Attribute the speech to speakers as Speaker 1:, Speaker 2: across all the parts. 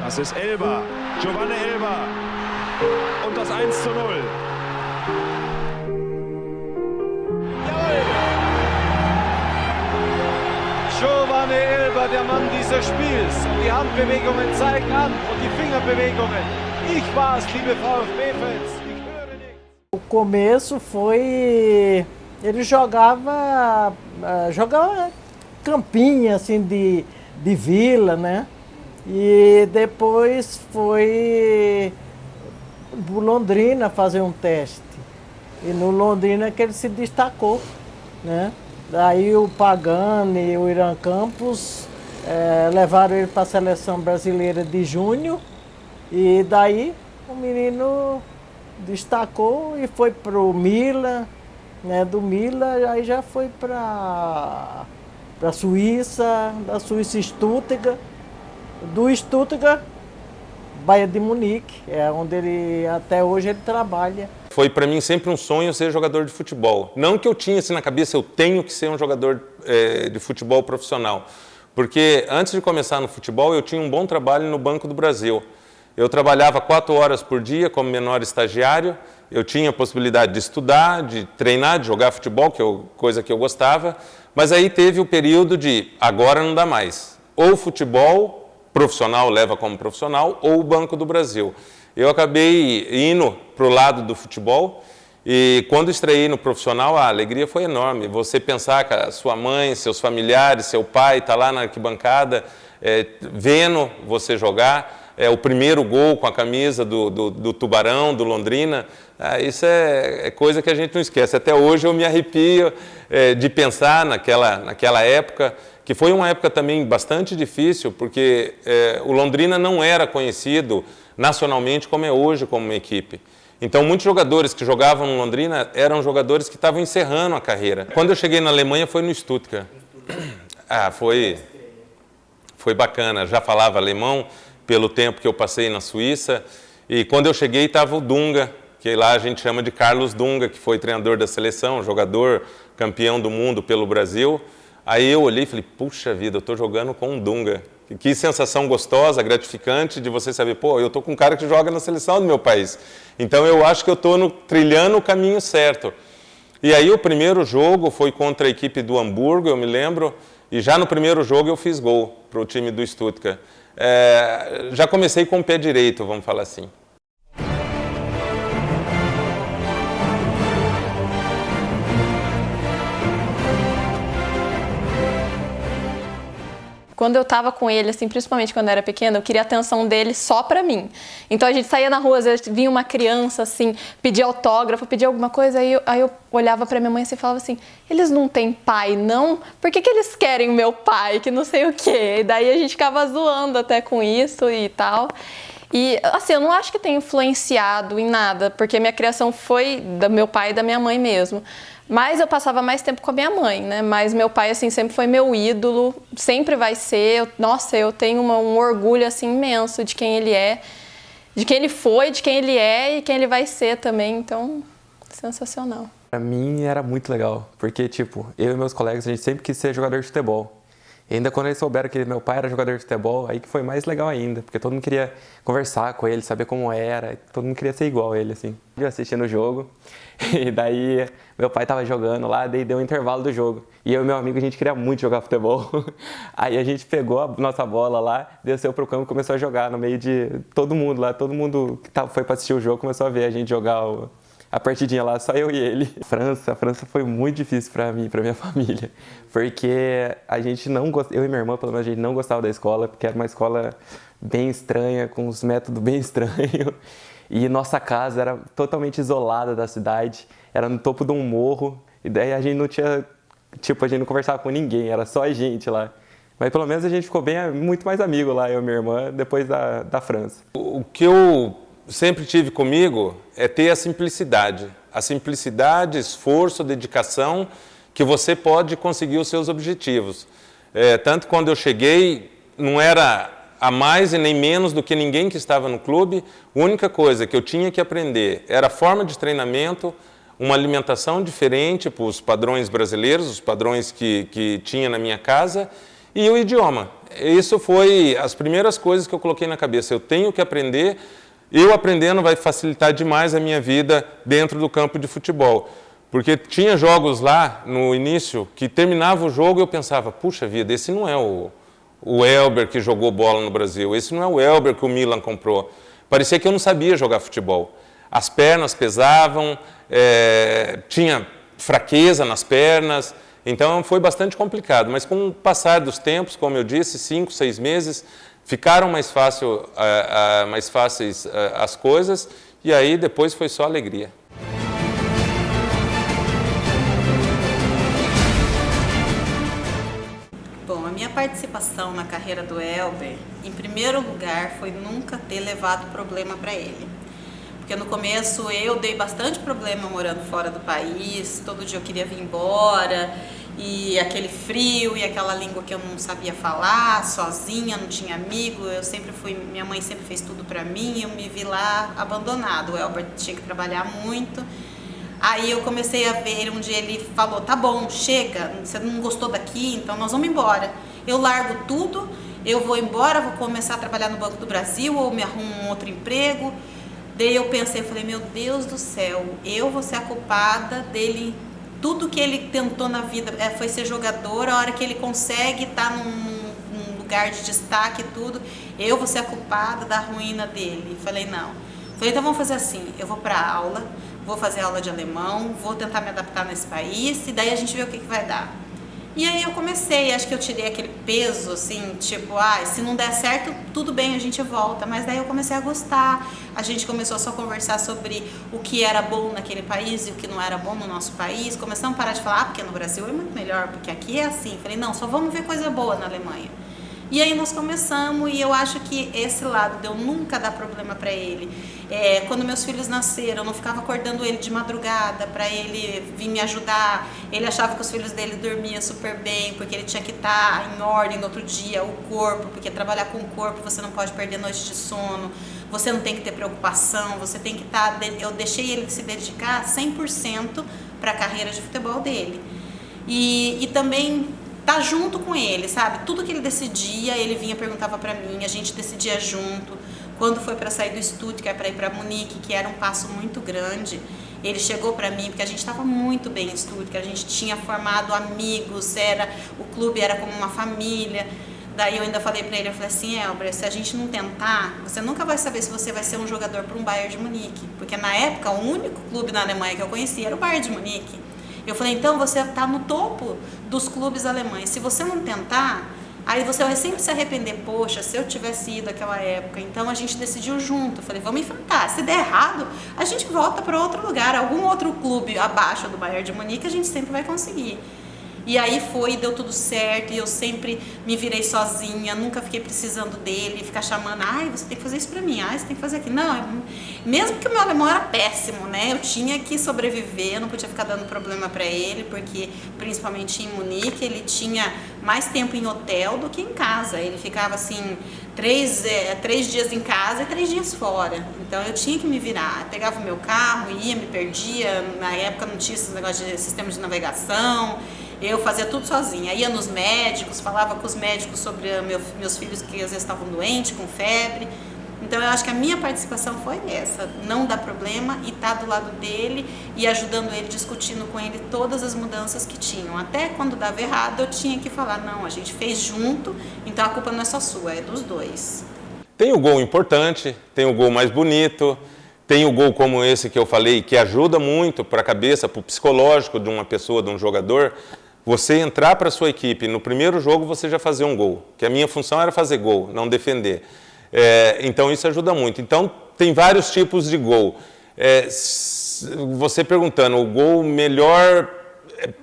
Speaker 1: Das ist Elber, Giovanni Elber und das 1:0.
Speaker 2: Jawohl! Giovanni Elber, der Mann dieses Spiels. Und die Handbewegungen zeigen an und die Fingerbewegungen. Ich war's, liebe VfB-Fans. Ich höre nicht.
Speaker 3: O começo foi... Ele jogava campinho, assim, de vila, né? E depois foi pro Londrina fazer um teste. E no Londrina que ele se destacou, né? Daí o Pagani e o Irã Campos levaram ele para a seleção brasileira de junho. E daí o menino destacou e foi pro Milan, né? Do Milan aí já foi para a Suíça, da Suíça Stuttgart. Do Stuttgart, Bayern de Munique, onde ele até hoje ele trabalha.
Speaker 4: Foi para mim sempre um sonho ser jogador de futebol. Não que eu tinha assim na cabeça, eu tenho que ser um jogador de futebol profissional. Porque antes de começar no futebol, eu tinha um bom trabalho no Banco do Brasil. Eu trabalhava 4 horas por dia como menor estagiário, eu tinha a possibilidade de estudar, de treinar, de jogar futebol, coisa que eu gostava, mas aí teve o período de agora não dá mais. Ou futebol profissional leva como profissional, ou o Banco do Brasil. Eu acabei indo para o lado do futebol e quando estreiei no profissional, a alegria foi enorme. Você pensar que a sua mãe, seus familiares, seu pai está lá na arquibancada vendo você jogar, o primeiro gol com a camisa do Tubarão, do Londrina, isso é coisa que a gente não esquece. Até hoje eu me arrepio de pensar naquela época, que foi uma época também bastante difícil, porque o Londrina não era conhecido nacionalmente como é hoje como uma equipe. Então, muitos jogadores que jogavam no Londrina eram jogadores que estavam encerrando a carreira. Quando eu cheguei na Alemanha foi no Stuttgart. Foi bacana, já falava alemão pelo tempo que eu passei na Suíça. E quando eu cheguei estava o Dunga, que lá a gente chama de Carlos Dunga, que foi treinador da seleção, jogador campeão do mundo pelo Brasil. Aí eu olhei e falei, puxa vida, eu estou jogando com um Dunga. Que sensação gostosa, gratificante de você saber, pô, eu estou com um cara que joga na seleção do meu país. Então eu acho que eu estou trilhando o caminho certo. E aí o primeiro jogo foi contra a equipe do Hamburgo, eu me lembro, e já no primeiro jogo eu fiz gol para o time do Stuttgart. Já comecei com o pé direito, vamos falar assim.
Speaker 5: Quando eu tava com ele, assim, principalmente quando eu era pequena, eu queria a atenção dele só pra mim. Então a gente saía na rua, às vezes vinha uma criança, assim, pedia autógrafo, pedia alguma coisa, aí eu olhava pra minha mãe assim, e falava assim, eles não têm pai, não? Por que eles querem o meu pai, que não sei o quê? E daí a gente ficava zoando até com isso e tal. E, assim, eu não acho que tenha influenciado em nada, porque minha criação foi do meu pai e da minha mãe mesmo. Mas eu passava mais tempo com a minha mãe, né? Mas meu pai, assim, sempre foi meu ídolo, sempre vai ser. Nossa, eu tenho um orgulho, assim, imenso de quem ele é, de quem ele foi, de quem ele é e quem ele vai ser também. Então, sensacional.
Speaker 6: Pra mim era muito legal, porque, tipo, eu e meus colegas, a gente sempre quis ser jogador de futebol. E ainda quando eles souberam que meu pai era jogador de futebol, aí que foi mais legal ainda, porque todo mundo queria conversar com ele, saber como era, todo mundo queria ser igual a ele, assim. Eu assistindo o jogo, e daí meu pai tava jogando lá, daí deu um intervalo do jogo. E eu e meu amigo, a gente queria muito jogar futebol. Aí a gente pegou a nossa bola lá, desceu pro campo e começou a jogar no meio de todo mundo lá. Todo mundo que foi pra assistir o jogo começou a ver a gente jogar a partidinha lá, só eu e ele. A França foi muito difícil pra mim, pra minha família, porque a gente não gostava, eu e minha irmã, pelo menos, a gente não gostava da escola, porque era uma escola bem estranha, com uns métodos bem estranhos, e nossa casa era totalmente isolada da cidade, era no topo de um morro, e daí a gente não tinha, tipo, a gente não conversava com ninguém, era só a gente lá. Mas pelo menos a gente ficou muito mais amigo lá, eu e minha irmã, depois da França.
Speaker 4: O que eu sempre tive comigo é ter a simplicidade, esforço, dedicação, que você pode conseguir os seus objetivos. Tanto quando eu cheguei, não era a mais e nem menos do que ninguém que estava no clube, a única coisa que eu tinha que aprender era a forma de treinamento, uma alimentação diferente para os padrões brasileiros, os padrões que tinha na minha casa, e o idioma. isso foi as primeiras coisas que eu coloquei na cabeça. Eu tenho que aprender, eu aprendendo vai facilitar demais a minha vida dentro do campo de futebol. Porque tinha jogos lá no início que terminava o jogo e eu pensava, puxa vida, esse não é o Elber que jogou bola no Brasil, esse não é o Elber que o Milan comprou. Parecia que eu não sabia jogar futebol. As pernas pesavam, tinha fraqueza nas pernas, então foi bastante complicado. Mas com o passar dos tempos, como eu disse, 5, 6 meses, ficaram mais fáceis as coisas e aí depois foi só alegria.
Speaker 7: Bom, a minha participação na carreira do Elber, em primeiro lugar, foi nunca ter levado problema para ele. Porque no começo eu dei bastante problema morando fora do país, todo dia eu queria vir embora, e aquele frio e aquela língua que eu não sabia falar, sozinha, não tinha amigo, minha mãe sempre fez tudo para mim, eu me vi lá abandonado. O Elber tinha que trabalhar muito. Aí eu comecei a ver, um dia ele falou, tá bom, chega, você não gostou daqui, então nós vamos embora. Eu largo tudo, eu vou embora, vou começar a trabalhar no Banco do Brasil ou me arrumo um outro emprego. Daí eu pensei, falei, meu Deus do céu, eu vou ser a culpada dele, tudo que ele tentou na vida foi ser jogador, a hora que ele consegue estar num lugar de destaque e tudo, eu vou ser a culpada da ruína dele. Falei, não. Falei, então vamos fazer assim, eu vou pra aula, vou fazer aula de alemão, vou tentar me adaptar nesse país e daí a gente vê o que vai dar. E aí eu comecei, acho que eu tirei aquele peso, assim, tipo, se não der certo, tudo bem, a gente volta. Mas daí eu comecei a gostar, a gente começou a só conversar sobre o que era bom naquele país e o que não era bom no nosso país. Começamos a parar de falar, porque no Brasil é muito melhor, porque aqui é assim. Falei, não, só vamos ver coisa boa na Alemanha. E aí nós começamos e eu acho que esse lado de eu nunca dar problema para ele. Quando meus filhos nasceram, eu não ficava acordando ele de madrugada para ele vir me ajudar. Ele achava que os filhos dele dormiam super bem, porque ele tinha que estar em ordem no outro dia, o corpo, porque trabalhar com o corpo você não pode perder noite de sono, você não tem que ter preocupação, você tem que estar... Eu deixei ele se dedicar 100% para a carreira de futebol dele. E também... tá junto com ele, sabe? Tudo que ele decidia, ele vinha, perguntava pra mim, a gente decidia junto. Quando foi para sair do Stuttgart para ir para Munique, que era um passo muito grande, ele chegou para mim, porque a gente estava muito bem em Stuttgart, a gente tinha formado amigos, o clube era como uma família. Daí eu ainda falei para ele, eu falei assim, Elber, se a gente não tentar, você nunca vai saber se você vai ser um jogador para um Bayern de Munique. Porque na época, o único clube na Alemanha que eu conhecia era o Bayern de Munique. Eu falei, então você está no topo dos clubes alemães. Se você não tentar, aí você vai sempre se arrepender. Poxa, se eu tivesse ido naquela época. Então a gente decidiu junto. Eu falei, vamos enfrentar. Se der errado, a gente volta para outro lugar. Algum outro clube abaixo do Bayern de Munique, a gente sempre vai conseguir. E aí foi, deu tudo certo, e eu sempre me virei sozinha, nunca fiquei precisando dele, ficar chamando, você tem que fazer isso pra mim, você tem que fazer aquilo. Não, mesmo que o meu alemão era péssimo, né, eu tinha que sobreviver, eu não podia ficar dando problema pra ele, porque principalmente em Munique, ele tinha mais tempo em hotel do que em casa, ele ficava assim, 3 dias em casa e 3 dias fora, então eu tinha que me virar, eu pegava o meu carro, ia, me perdia, na época não tinha esses negócios de sistema de navegação, eu fazia tudo sozinha, ia nos médicos, falava com os médicos sobre meus filhos que às vezes estavam doentes, com febre. Então eu acho que a minha participação foi essa, não dar problema e estar do lado dele e ajudando ele, discutindo com ele todas as mudanças que tinham. Até quando dava errado eu tinha que falar, não, a gente fez junto, então a culpa não é só sua, é dos dois.
Speaker 4: Tem o gol importante, tem o gol mais bonito, tem o gol como esse que eu falei, que ajuda muito para a cabeça, para o psicológico de uma pessoa, de um jogador. Você entrar para a sua equipe, no primeiro jogo você já fazer um gol, que a minha função era fazer gol, não defender. Então isso ajuda muito. Então tem vários tipos de gol. Você perguntando, o gol melhor,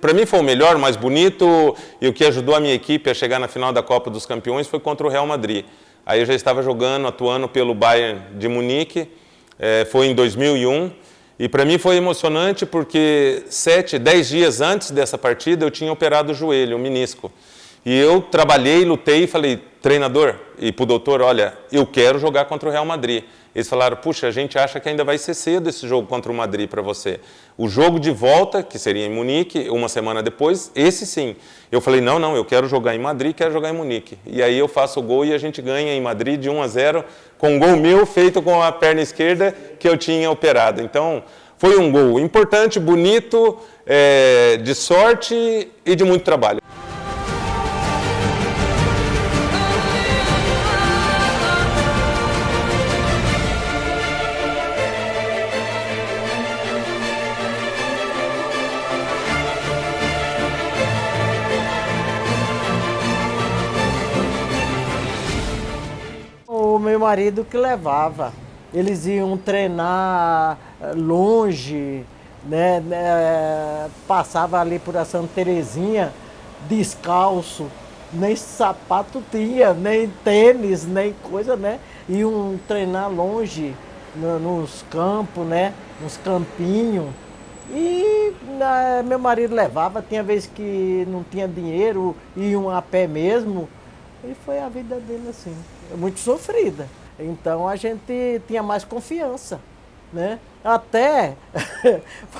Speaker 4: para mim foi o melhor, o mais bonito, e o que ajudou a minha equipe a chegar na final da Copa dos Campeões foi contra o Real Madrid. Aí eu já estava atuando pelo Bayern de Munique, foi em 2001. E para mim foi emocionante porque 10 dias antes dessa partida eu tinha operado o joelho, o menisco. E eu trabalhei, lutei e falei, treinador, e pro doutor, olha, eu quero jogar contra o Real Madrid. Eles falaram, puxa, a gente acha que ainda vai ser cedo esse jogo contra o Madrid para você. O jogo de volta, que seria em Munique, uma semana depois, esse sim. Eu falei, não, eu quero jogar em Madrid, quero jogar em Munique. E aí eu faço o gol e a gente ganha em Madrid de 1-0, com um gol meu feito com a perna esquerda que eu tinha operado. Então, foi um gol importante, bonito, de sorte e de muito trabalho.
Speaker 3: O meu marido que levava. Eles iam treinar longe, né? Passava ali por a Santa Terezinha, descalço, nem sapato tinha, nem tênis, nem coisa, né? Iam treinar longe, nos campos, né? Nos campinhos. E meu marido levava, tinha vezes que não tinha dinheiro, iam a pé mesmo. E foi a vida dele assim, muito sofrida. Então a gente tinha mais confiança, né? Até,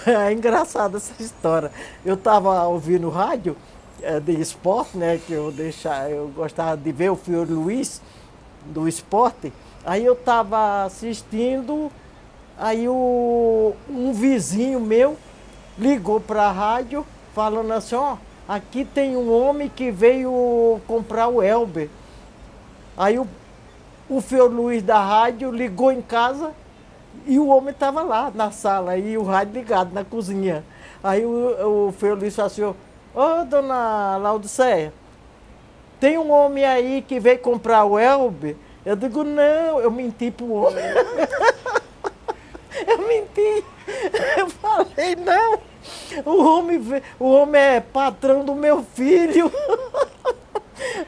Speaker 3: é engraçada essa história. Eu estava ouvindo rádio de esporte, né? Que eu gostava de ver o Fiore Luiz do esporte. Aí eu estava assistindo, aí um vizinho meu ligou para a rádio falando assim, ó, aqui tem um homem que veio comprar o Elber. Aí o Fiore Luiz da rádio ligou em casa e o homem estava lá na sala, e o rádio ligado na cozinha. Aí o Fiore Luiz falou assim, ô dona Laudiceia, tem um homem aí que veio comprar o Elber? Eu digo, não, eu menti pro homem. Eu menti. Eu falei, não, o homem é patrão do meu filho.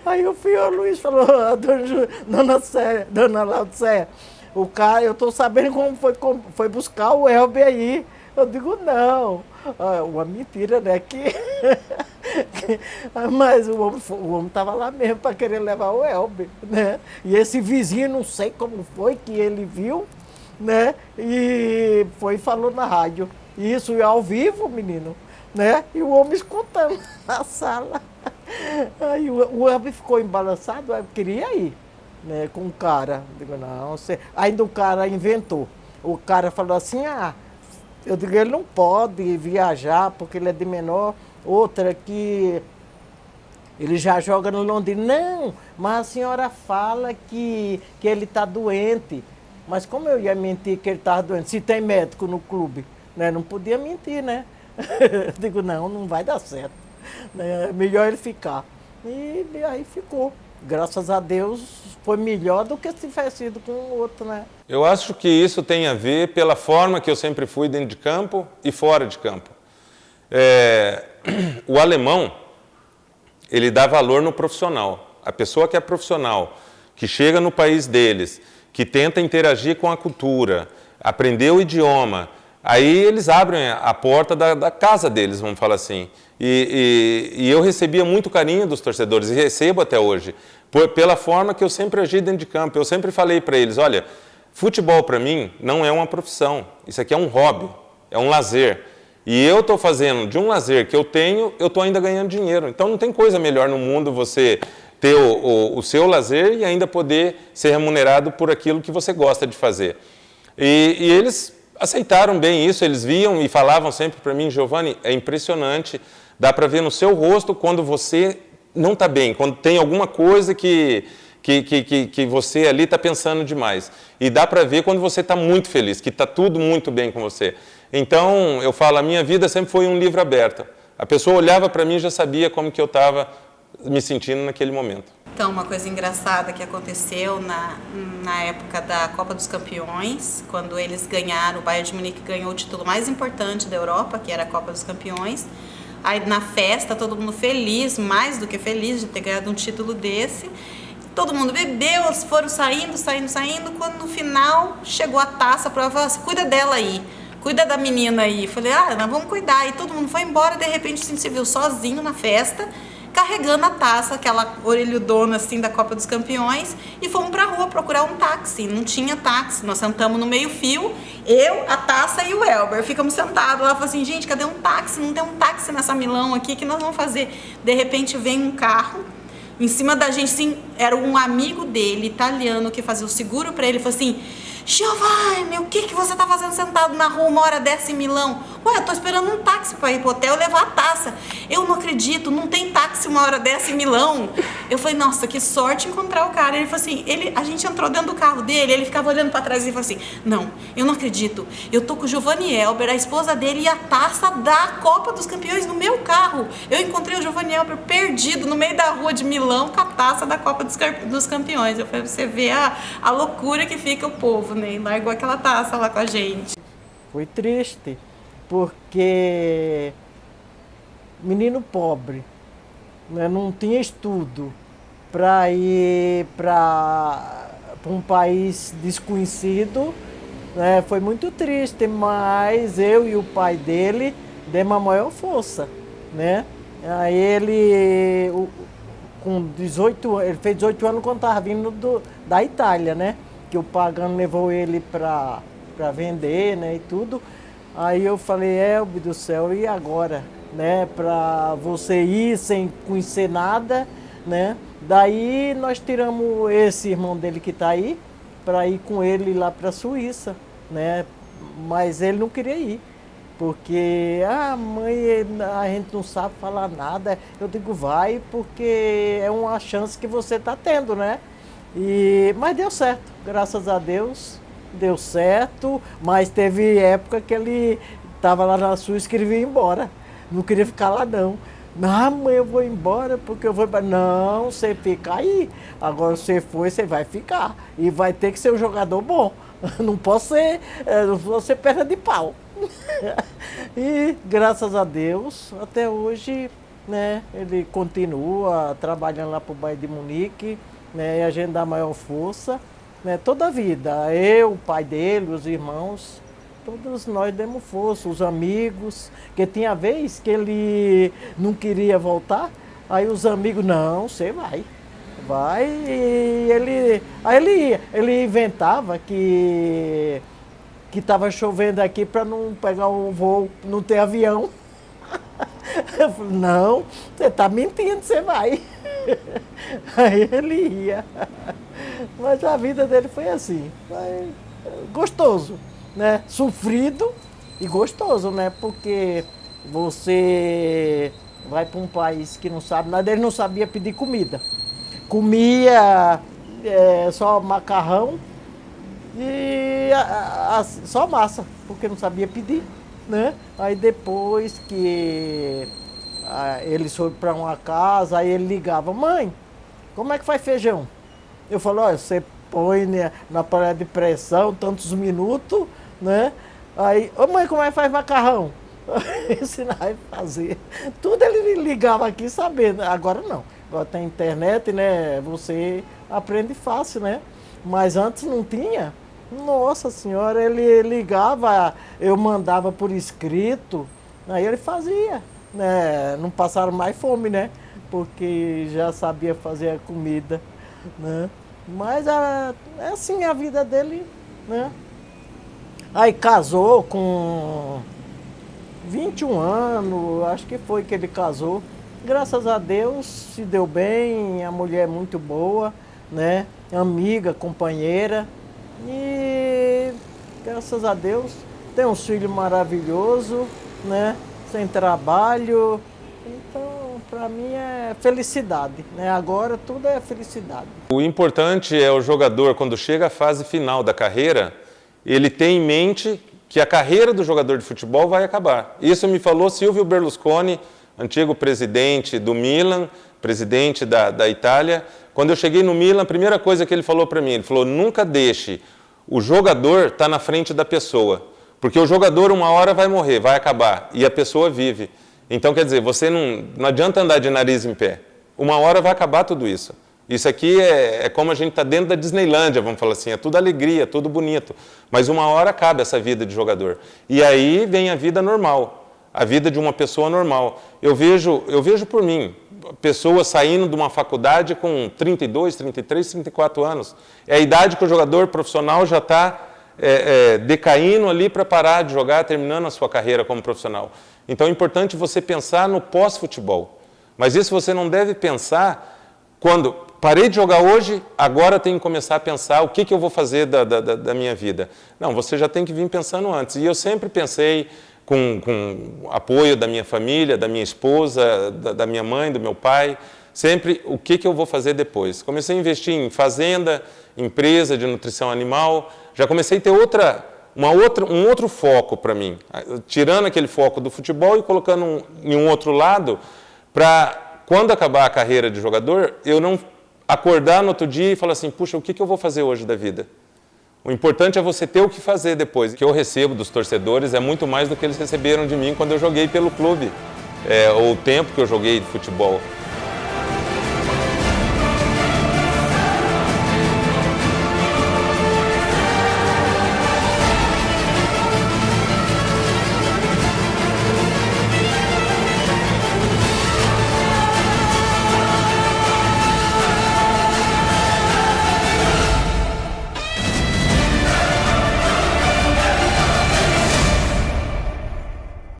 Speaker 3: Aí o Fiore Luiz falou, dona Laudiceia, o cara, eu estou sabendo como foi buscar o Elber aí. Eu digo, não, uma mentira, né? Mas o homem estava lá mesmo para querer levar o Elber, né? E esse vizinho, não sei como foi que ele viu, né? E falou na rádio. Isso é ao vivo, menino, né? E o homem escutando na sala. Aí o Elber ficou embalançado, eu queria ir, né, com o cara. Eu digo, não, ainda o cara inventou. O cara falou assim, eu digo, ele não pode viajar porque ele é de menor. Outra que ele já joga no Londrina. Não, mas a senhora fala que ele está doente. Mas como eu ia mentir que ele estava doente? Se tem médico no clube, né? Não podia mentir, né? Eu digo, não vai dar certo. É melhor ele ficar. E aí ficou. Graças a Deus foi melhor do que se tivesse sido com o outro, né?
Speaker 4: Eu acho que isso tem a ver pela forma que eu sempre fui dentro de campo e fora de campo. O alemão, ele dá valor no profissional. A pessoa que é profissional, que chega no país deles, que tenta interagir com a cultura, aprender o idioma, aí eles abrem a porta da casa deles, vamos falar assim. E eu recebia muito carinho dos torcedores, e recebo até hoje, pela forma que eu sempre agi dentro de campo. Eu sempre falei para eles, olha, futebol para mim não é uma profissão, isso aqui é um hobby, é um lazer. E eu estou fazendo de um lazer que eu tenho, eu estou ainda ganhando dinheiro. Então não tem coisa melhor no mundo você ter o seu lazer e ainda poder ser remunerado por aquilo que você gosta de fazer. E eles aceitaram bem isso, eles viam e falavam sempre para mim, Giovanni, é impressionante, dá para ver no seu rosto quando você não está bem, quando tem alguma coisa que você ali está pensando demais. E dá para ver quando você está muito feliz, que está tudo muito bem com você. Então, eu falo, a minha vida sempre foi um livro aberto. A pessoa olhava para mim e já sabia como que eu estava me sentindo naquele momento.
Speaker 7: Então, uma coisa engraçada que aconteceu na época da Copa dos Campeões, quando eles ganharam, o Bayern de Munique ganhou o título mais importante da Europa, que era a Copa dos Campeões. Aí na festa, todo mundo feliz, mais do que feliz de ter ganhado um título desse. Todo mundo bebeu, eles foram saindo. Quando no final chegou a taça, para falar assim, cuida dela aí, cuida da menina aí. Falei, nós vamos cuidar. E todo mundo foi embora, de repente a gente se viu sozinho na festa. carregando a taça, aquela orelhudona assim da Copa dos Campeões, e fomos pra rua procurar um táxi. Não tinha táxi, nós sentamos no meio-fio, eu, a taça e o Elber. Ficamos sentados lá, falamos assim, gente, cadê um táxi? Não tem um táxi nessa Milão aqui, que nós vamos fazer? De repente vem um carro, em cima da gente, sim, era um amigo dele, italiano, que fazia o seguro pra ele, falou assim, Giovanni, o que você tá fazendo sentado na rua uma hora dessa em Milão? Ué, eu tô esperando um táxi pra ir pro hotel levar a taça. Eu não acredito, não tem táxi uma hora dessa em Milão. Eu falei, nossa, que sorte encontrar o cara. Ele falou assim, a gente entrou dentro do carro dele, ele ficava olhando pra trás e falou assim, não, eu não acredito. Eu tô com o Giovanni Elber, a esposa dele, e a taça da Copa dos Campeões no meu carro. Eu encontrei o Giovanni Elber perdido no meio da rua de Milão com a taça da Copa dos Campeões. Eu falei, você vê a loucura que fica o povo, né? E largou aquela taça lá com a gente.
Speaker 3: Foi triste, porque menino pobre, né, não tinha estudo para ir para um país desconhecido, né, foi muito triste, mas eu e o pai dele demos a maior força, né? Aí ele, com 18 anos, ele fez 18 anos quando estava vindo da Itália, né? Que o pagano levou ele para vender, né, e tudo. Aí eu falei, Elbe do céu, e agora, né, para você ir sem conhecer nada, né? Daí nós tiramos esse irmão dele que está aí, para ir com ele lá para a Suíça, né? Mas ele não queria ir, porque, mãe, a gente não sabe falar nada. Eu digo, vai, porque é uma chance que você está tendo, né? Mas deu certo, graças a Deus, deu certo, mas teve época que ele estava lá na Suíça e queria ir embora, não queria ficar lá não. Mãe, eu vou embora porque eu vou embora. Não, você fica aí, agora você foi, você vai ficar, e vai ter que ser um jogador bom, não pode ser perna de pau. E graças a Deus, até hoje, né, ele continua trabalhando lá para o Bayern de Munique, né, e a gente dá maior força, né, toda a vida, eu, o pai dele, os irmãos, todos nós demos força, os amigos, que tinha vez que ele não queria voltar, aí os amigos, não, você vai, e aí ele ia, ele inventava que estava chovendo aqui para não pegar o voo, não ter avião. Eu falei, não, você está mentindo, você vai. Aí ele ia. Mas a vida dele foi assim, foi gostoso, né? Sofrido e gostoso, né? Porque você vai para um país que não sabe nada, ele não sabia pedir comida. Comia só macarrão e só massa, porque não sabia pedir, né? Aí depois que ele foi para uma casa, aí ele ligava, mãe, como é que faz feijão? Eu falo, olha, você põe na panela de pressão tantos minutos, né? Aí, ô mãe, como é que faz macarrão? Ensinar a fazer. Tudo ele ligava aqui sabendo, agora não. Agora tem internet, né? Você aprende fácil, né? Mas antes não tinha. Nossa senhora, ele ligava, eu mandava por escrito, aí ele fazia, né? Não passaram mais fome, né? Porque já sabia fazer a comida, né? Mas é assim a vida dele, né? Aí casou com 21 anos, acho que foi que ele casou. Graças a Deus se deu bem, a mulher é muito boa, né? Amiga, companheira. E graças a Deus tem um filho maravilhoso, né? Sem trabalho. Então, para mim é felicidade, né? Agora tudo é felicidade.
Speaker 4: O importante é o jogador, quando chega à fase final da carreira, ele tem em mente que a carreira do jogador de futebol vai acabar. Isso me falou Silvio Berlusconi, antigo presidente do Milan, presidente da Itália. Quando eu cheguei no Milan, a primeira coisa que ele falou para mim, ele falou, nunca deixe o jogador estar na frente da pessoa, porque o jogador uma hora vai morrer, vai acabar, e a pessoa vive. Então, quer dizer, você não adianta andar de nariz em pé. Uma hora vai acabar tudo isso. Isso aqui é como a gente está dentro da Disneylândia, vamos falar assim, é tudo alegria, tudo bonito. Mas uma hora acaba essa vida de jogador. E aí vem a vida normal. a vida de uma pessoa normal. Eu vejo por mim, pessoas saindo de uma faculdade com 32, 33, 34 anos. É a idade que o jogador profissional já está decaindo ali para parar de jogar, terminando a sua carreira como profissional. Então é importante você pensar no pós-futebol. Mas isso você não deve pensar quando parei de jogar hoje, agora tenho que começar a pensar o que eu vou fazer da minha vida. Não, você já tem que vir pensando antes. E eu sempre pensei com apoio da minha família, da minha esposa, da minha mãe, do meu pai, sempre o que eu vou fazer depois. Comecei a investir em fazenda, empresa de nutrição animal, já comecei a ter um outro foco para mim, tirando aquele foco do futebol e colocando em um outro lado, para quando acabar a carreira de jogador, eu não acordar no outro dia e falar assim, puxa, o que eu vou fazer hoje da vida? O importante é você ter o que fazer depois. O que eu recebo dos torcedores é muito mais do que eles receberam de mim quando eu joguei pelo clube, ou o tempo que eu joguei de futebol.